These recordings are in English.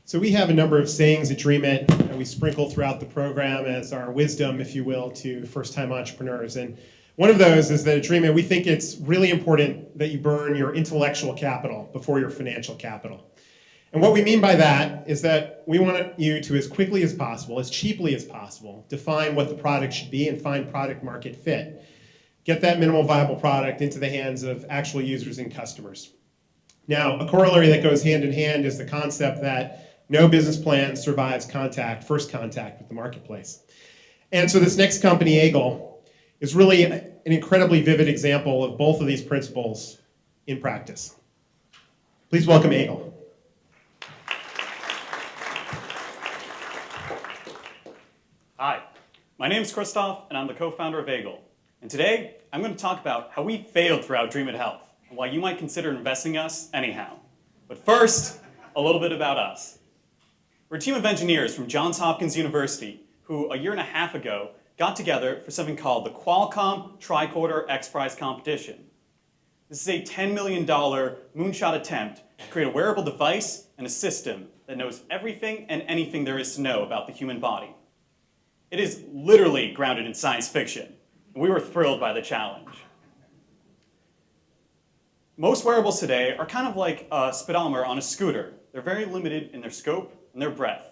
So we have a number of sayings at Dreamit that we sprinkle throughout the program as our wisdom, if you will, to first-time entrepreneurs. And one of those is that at Dreamit, we think it's really important that you burn your intellectual capital before your financial capital. And what we mean by that is that we want you to, as quickly as possible, as cheaply as possible, define what the product should be and find product market fit. Get that minimal viable product into the hands of actual users and customers. Now, a corollary that goes hand in hand is the concept that no business plan survives first contact with the marketplace. And so this next company, Aegle, is really an incredibly vivid example of both of these principles in practice. Please welcome Aegle. Hi, my name is Christoph, and I'm the co-founder of Aegle. And today, I'm going to talk about how we failed throughout Dreamit Health, and why you might consider investing in us anyhow. But first, a little bit about us. We're a team of engineers from Johns Hopkins University who, a year and a half ago, got together for something called the Qualcomm Tricorder X Prize competition. This is a $10 million moonshot attempt to create a wearable device and a system that knows everything and anything there is to know about the human body. It is literally grounded in science fiction, and we were thrilled by the challenge. Most wearables today are kind of like a speedometer on a scooter. They're very limited in their scope and their breadth.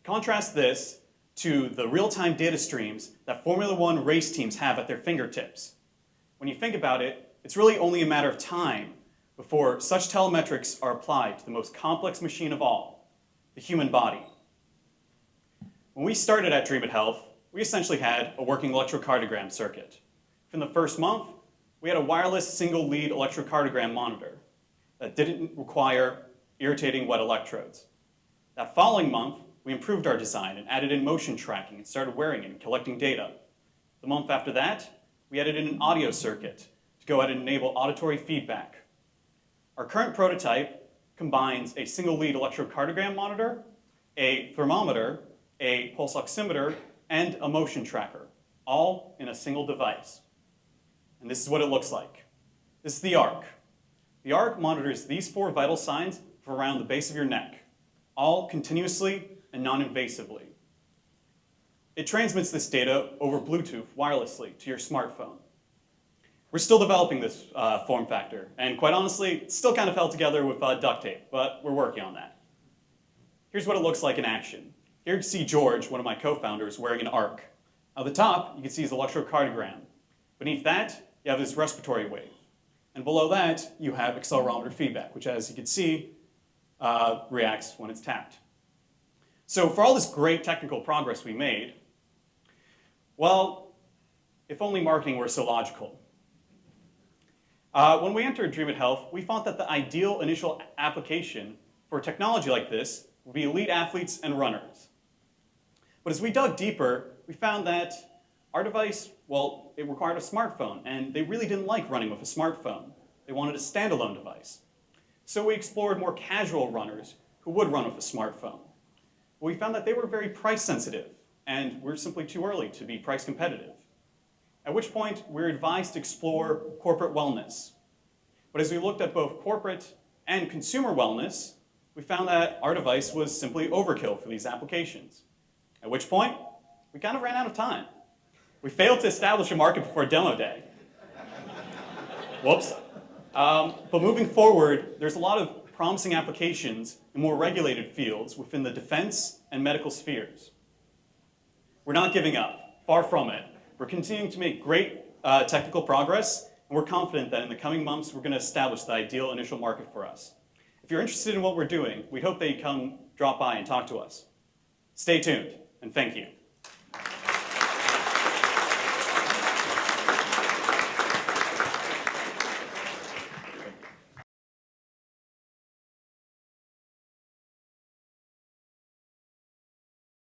Contrast this to the real-time data streams that Formula One race teams have at their fingertips. When you think about it, it's really only a matter of time before such telemetrics are applied to the most complex machine of all, the human body. When we started at Dreamit Health, we essentially had a working electrocardiogram circuit. In the first month, we had a wireless single-lead electrocardiogram monitor that didn't require irritating wet electrodes. That following month, we improved our design and added in motion tracking and started wearing it and collecting data. The month after that, we added in an audio circuit to go ahead and enable auditory feedback. Our current prototype combines a single-lead electrocardiogram monitor, a thermometer, a pulse oximeter, and a motion tracker, all in a single device. And this is what it looks like. This is the ARC. The ARC monitors these 4 vital signs from around the base of your neck, all continuously and non-invasively. It transmits this data over Bluetooth wirelessly to your smartphone. We're still developing this form factor, and quite honestly, it's still kind of held together with duct tape, but we're working on that. Here's what it looks like in action. Here you can see George, one of my co-founders, wearing an ARC. At the top, you can see his electrocardiogram. Beneath that, you have his respiratory wave. And below that, you have accelerometer feedback, which, as you can see, reacts when it's tapped. So for all this great technical progress we made, well, if only marketing were so logical. When we entered Dreamit Health, we thought that the ideal initial application for technology like this would be elite athletes and runners. But as we dug deeper, we found that our device, well, it required a smartphone, and they really didn't like running with a smartphone. They wanted a standalone device. So we explored more casual runners who would run with a smartphone. We found that they were very price sensitive, and we're simply too early to be price competitive. At which point, we're advised to explore corporate wellness. But as we looked at both corporate and consumer wellness, we found that our device was simply overkill for these applications. At which point, we kind of ran out of time. We failed to establish a market before demo day. Whoops. But moving forward, there's a lot of promising applications in more regulated fields within the defense and medical spheres. We're not giving up, far from it. We're continuing to make great technical progress, and we're confident that in the coming months, we're going to establish the ideal initial market for us. If you're interested in what we're doing, we hope that you come drop by and talk to us. Stay tuned, and thank you.